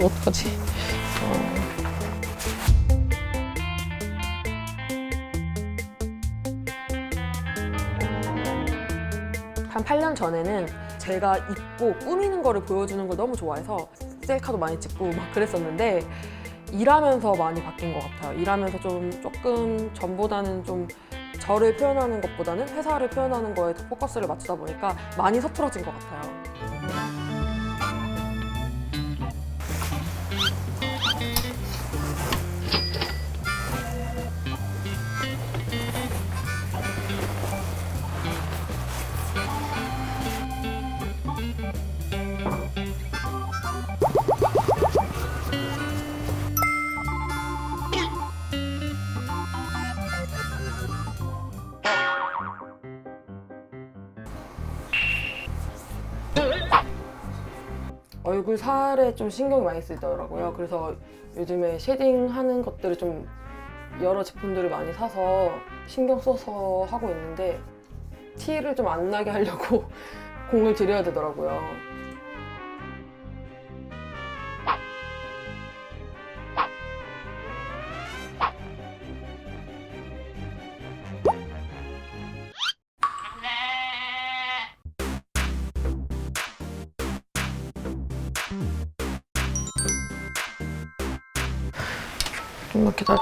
어떡하지? 한 8년 전에는 제가 입고 꾸미는 거를 보여주는 걸 너무 좋아해서 셀카도 많이 찍고 막 그랬었는데 일하면서 많이 바뀐 것 같아요. 일하면서 조금 전보다는 좀 저를 표현하는 것보다는 회사를 표현하는 거에 더 포커스를 맞추다 보니까 많이 서툴어진 것 같아요. 얼굴 살에 좀 신경이 많이 쓰이더라고요. 그래서 요즘에 쉐딩하는 것들을 좀 여러 제품들을 많이 사서 신경 써서 하고 있는데 티를 좀 안 나게 하려고 공을 들여야 되더라고요. 좀만 기다려.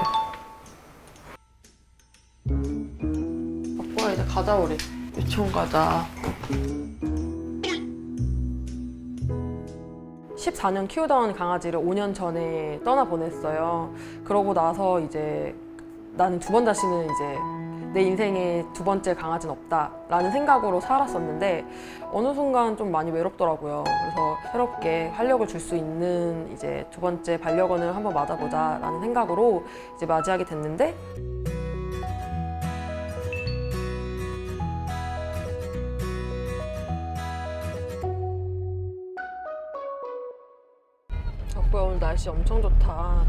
아빠 이제 가자 우리. 유치원 가자. 14년 키우던 강아지를 5년 전에 떠나보냈어요. 그러고 나서 이제 나는 두 번 다시는 이제 내 인생에 두 번째 강아지는 없다라는 생각으로 살았었는데 어느 순간 좀 많이 외롭더라고요. 그래서 새롭게 활력을 줄 수 있는 이제 두 번째 반려견을 한번 맞아보자라는 생각으로 이제 맞이하게 됐는데 덕구야 오늘 날씨 엄청 좋다.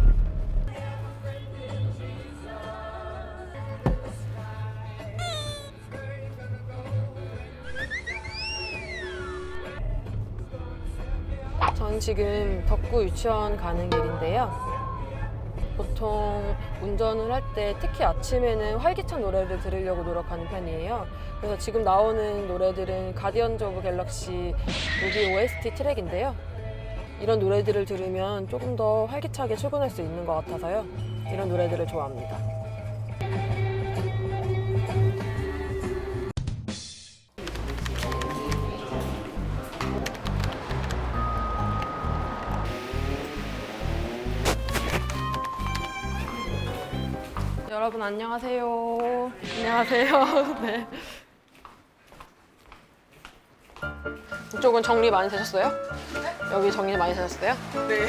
전 지금 덕구 유치원 가는 길인데요. 보통 운전을 할 때 특히 아침에는 활기찬 노래를 들으려고 노력하는 편이에요. 그래서 지금 나오는 노래들은 가디언즈 오브 갤럭시 무비 OST 트랙인데요. 이런 노래들을 들으면 조금 더 활기차게 출근할 수 있는 것 같아서요. 이런 노래들을 좋아합니다. 여러분 안녕하세요. 안녕하세요. 네. 이쪽은 정리 많이 되셨어요? 네? 여기 정리 많이 되셨어요? 네.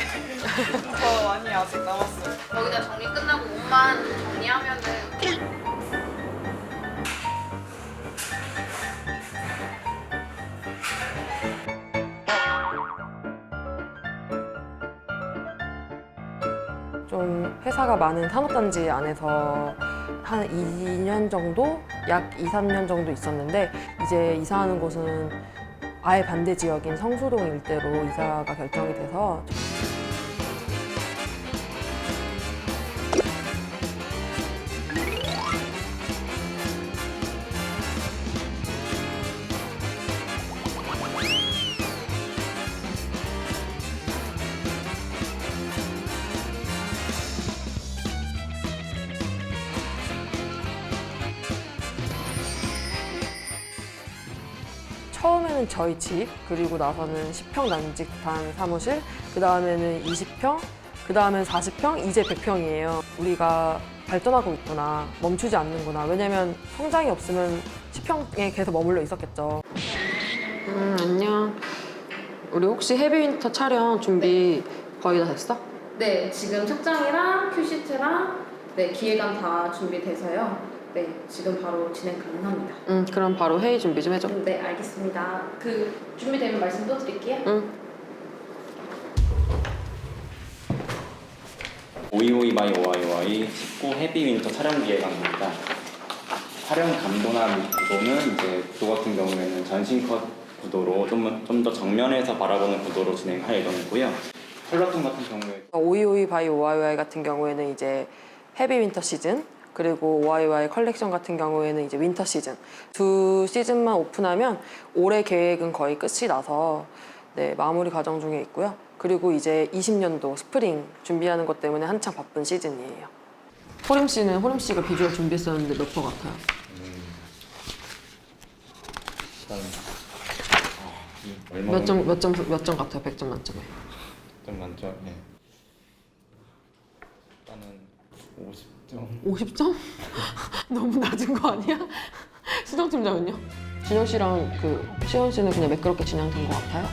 저 많이 아직 남았어요. 여기다 정리 끝나고 옷만 정리하면은 좀 회사가 많은 산업단지 안에서 한 2년 정도? 약 2, 3년 정도 있었는데 이제 이사하는 곳은 아예 반대 지역인 성수동 일대로 이사가 결정이 돼서 처음에는 저희 집, 그리고 나서는 10평 남짓한 사무실, 그 다음에는 20평, 그 다음엔 40평, 이제 100평이에요. 우리가 발전하고 있구나, 멈추지 않는구나. 왜냐면 성장이 없으면 10평에 계속 머물러 있었겠죠. 안녕. 우리 혹시 헤비윈터 촬영 준비 거의 다 됐어? 네, 지금 착장이랑 큐시트랑 네, 기획안 다 준비돼서요. 네, 지금 바로 진행 가능합니다. 그럼 바로 회의 준비 좀 해줘. 네, 알겠습니다. 그 준비되면 말씀 또 드릴게요. 오이오이 바이 오아이오아이 19 헤비윈터 촬영 기획안입니다. 촬영 감도나 구도는 이제 구도 같은 경우에는 전신컷 구도로 좀 더 정면에서 바라보는 구도로 진행할 예정이고요. 컬러톤 같은 경우에 5252 바이 OIY 같은 경우에는 이제 헤비 윈터 시즌, 그리고 OIY 컬렉션 같은 경우에는 이제 윈터 시즌, 두 시즌만 오픈하면 올해 계획은 거의 끝이 나서 네, 마무리 과정 중에 있고요. 그리고 이제 20년도 스프링 준비하는 것 때문에 한창 바쁜 시즌이에요. 호림 씨는 호림 씨가 비주얼 준비했었는데 몇 퍼 같아요? 일단 몇 점 같아요? 100점 만점에. 점 만점에 일단은 50점. 50점? 너무 낮은 거 아니야? 수정 팀장은요? 진영 씨랑 그 시원 씨는 그냥 매끄럽게 진행된 것 같아요?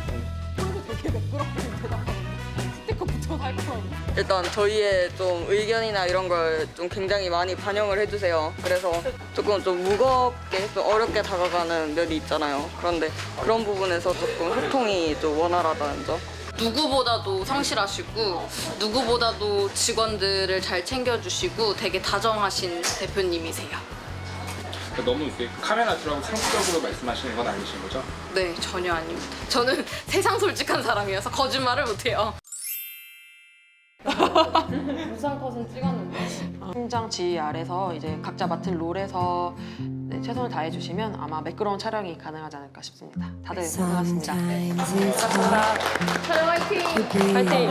되게 매끄럽게 대답하는데 스티커 붙여서 할 거라고. 일단 저희의 좀 의견이나 이런 걸 좀 굉장히 많이 반영을 해주세요. 그래서 조금 좀 무겁게, 좀 어렵게 다가가는 면이 있잖아요. 그런데 그런 부분에서 조금 소통이 좀 원활하다는 점. 누구보다도 성실하시고 누구보다도 직원들을 잘 챙겨주시고 되게 다정하신 대표님이세요. 너무 이렇게 카메라 들어가고 상투적으로 말씀하시는 건 아니신 거죠? 네, 전혀 아닙니다. 저는 세상 솔직한 사람이어서 거짓말을 못해요. 무상 컷은 찍었는데. 팀장 지휘 아래서 이제 각자 맡은 롤에서 네, 최선을 다해주시면 아마 매끄러운 촬영이 가능하지 않을까 싶습니다. 다들 고생하셨습니다. 촬영 화이팅! 파이팅!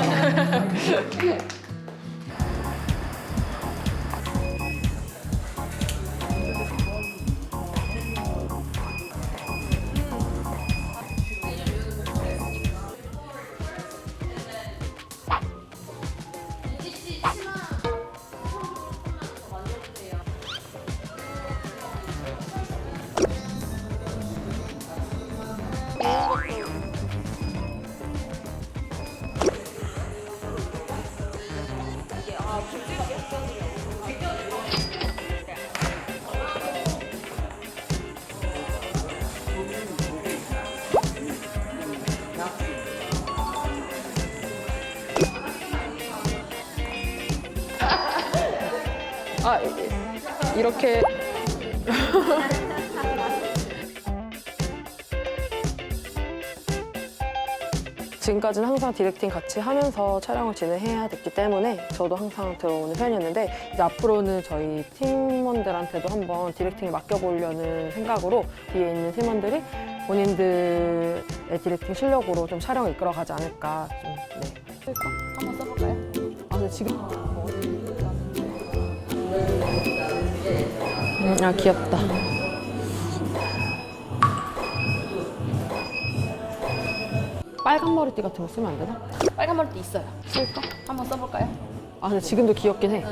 아, 이렇게 지금까지는 항상 디렉팅 같이 하면서 촬영을 진행해야 됐기 때문에 저도 항상 들어오는 편이었는데 이제 앞으로는 저희 팀원들한테도 한번 디렉팅을 맡겨보려는 생각으로 뒤에 있는 팀원들이 본인들의 디렉팅 실력으로 좀 촬영을 이끌어가지 않을까 좀 네. 한번 써볼까요? 아, 근데 지금 아, 귀엽다. 빨간 머리띠 같은 거 쓰면 안 되나? 빨간 머리띠 있어요. 쓸까? 한번 써볼까요? 아, 근데 지금도 귀엽긴 해.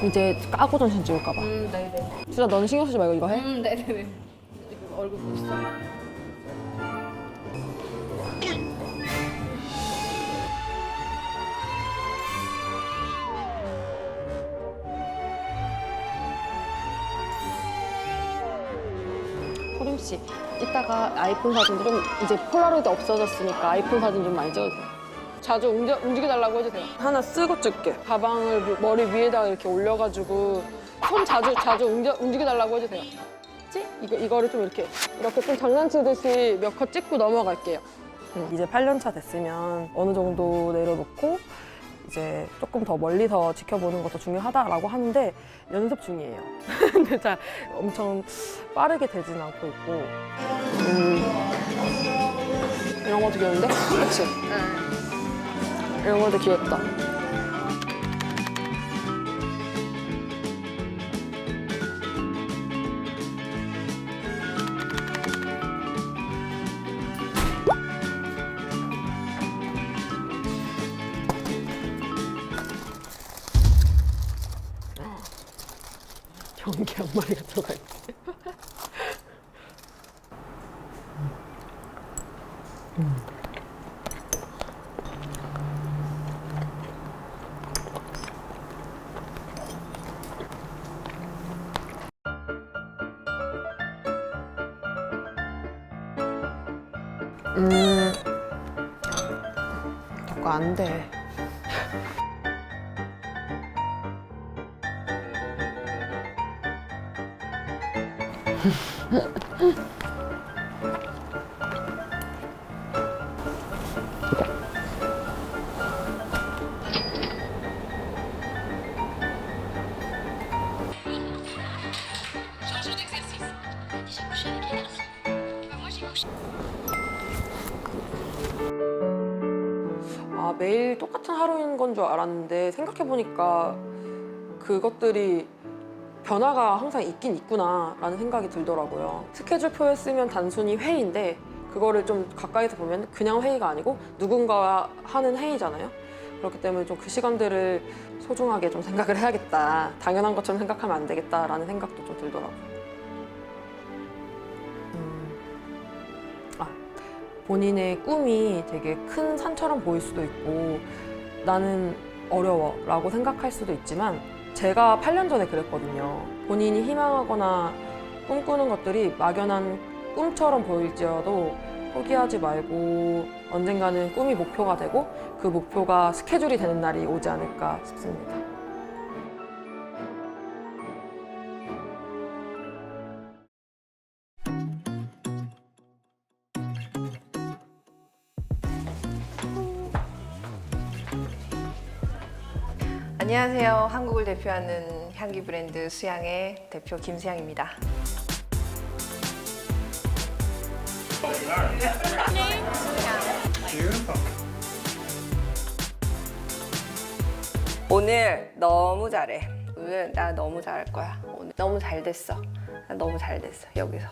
이제 까고 전신 찍을까 봐. 네네. 진짜 넌 신경 쓰지 말고 이거 해. 네네네. 이거 얼굴 보시죠. 호림 씨, 이따가 아이폰 사진도 좀 이제 폴라로이드 없어졌으니까 아이폰 사진 좀 많이 찍어주세요. 자주 움직여달라고 해주세요. 하나 쓰고 찍게. 가방을 머리 위에다가 이렇게 올려가지고 손 자주 움직여달라고 해주세요. 이거를 좀 이렇게 좀 장난치듯이 몇 컷 찍고 넘어갈게요. 이제 8년 차 됐으면 어느 정도 내려놓고 이제 조금 더 멀리서 지켜보는 것도 중요하다라고 하는데 연습 중이에요. 근데 잘 엄청 빠르게 되진 않고 있고 이런 것도 귀여운데? 그치? 이런 것도 귀엽다. 경기 한 마리가 들어가 있대. 자꾸 안 돼. 매일 똑같은 하루인 건 줄 알았는데 생각해보니까 그것들이 변화가 항상 있긴 있구나 라는 생각이 들더라고요. 스케줄표에 쓰면 단순히 회의인데 그거를 좀 가까이서 보면 그냥 회의가 아니고 누군가와 하는 회의잖아요. 그렇기 때문에 좀 그 시간들을 소중하게 좀 생각을 해야겠다. 당연한 것처럼 생각하면 안 되겠다라는 생각도 좀 들더라고요. 본인의 꿈이 되게 큰 산처럼 보일 수도 있고 나는 어려워 라고 생각할 수도 있지만 제가 8년 전에 그랬거든요. 본인이 희망하거나 꿈꾸는 것들이 막연한 꿈처럼 보일지라도 포기하지 말고 언젠가는 꿈이 목표가 되고 그 목표가 스케줄이 되는 날이 오지 않을까 싶습니다. 안녕하세요. 한국을 대표하는 향기 브랜드 수향의 대표 김수향입니다. 오늘 너무 잘해. 오늘 나 너무 잘할 거야. 오늘 너무 잘 됐어. 나 너무 잘 됐어. 여기서.